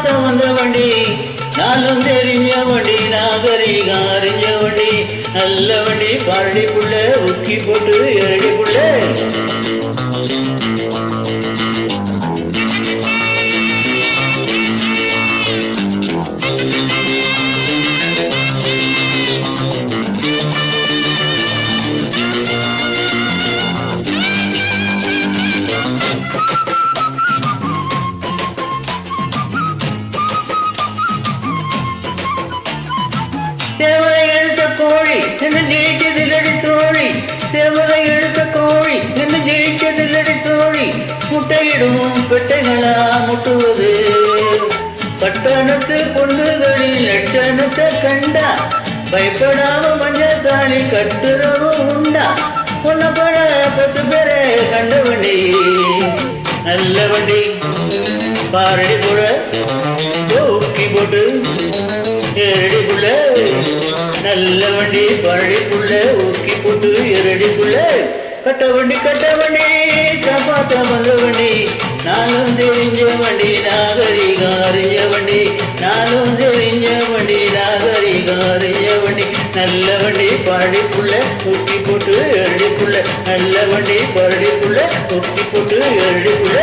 பார்த்த வந்த வண்டி நானும் தெரிஞ்ச வண்டி நாகரிகம் அறிஞ்ச வண்டி நல்ல வண்டி பாரடி புள்ள உக்கி போட்டு இரடி புள்ள தேவதை எழுத்த கோழி என்ன ஜெயிச்சதில்லடி தோழி தேவதை எழுத்த கோழி என்ன ஜெயிச்சதில்லடி தோழி முட்டையிடும் பெட்டைகளா முட்டுவது பட்டணத்து பொண்ணுகளின் லட்சணத்தை கண்டா பயப்படாம மஞ்சள் தாலி கட்டுறவும் உண்டா பொண்ண பழ 10 பேரை கண்ட வண்டி நல்ல வண்டி பாரடி போட ஊக்கி போட்டு இரடி புள்ள நல்ல வண்டி பாரடி புள்ள ஊக்கி போட்டு இரடி புள்ள கட்ட வண்டி காப்பாத்த வந்த வண்டி நானும் தெரிஞ்ச வண்டி நாகரிகம் அறிஞ்ச வண்டி நானும் தெரிஞ்ச வண்டி நாகரிகம் அறிஞ்ச வண்டி நல்ல வண்டி பாரடி புள்ள ஊக்கி போட்டு இரடி புள்ள நல்ல வண்டி பாரடி புள்ள ஊக்கி போட்டு இரடி புள்ள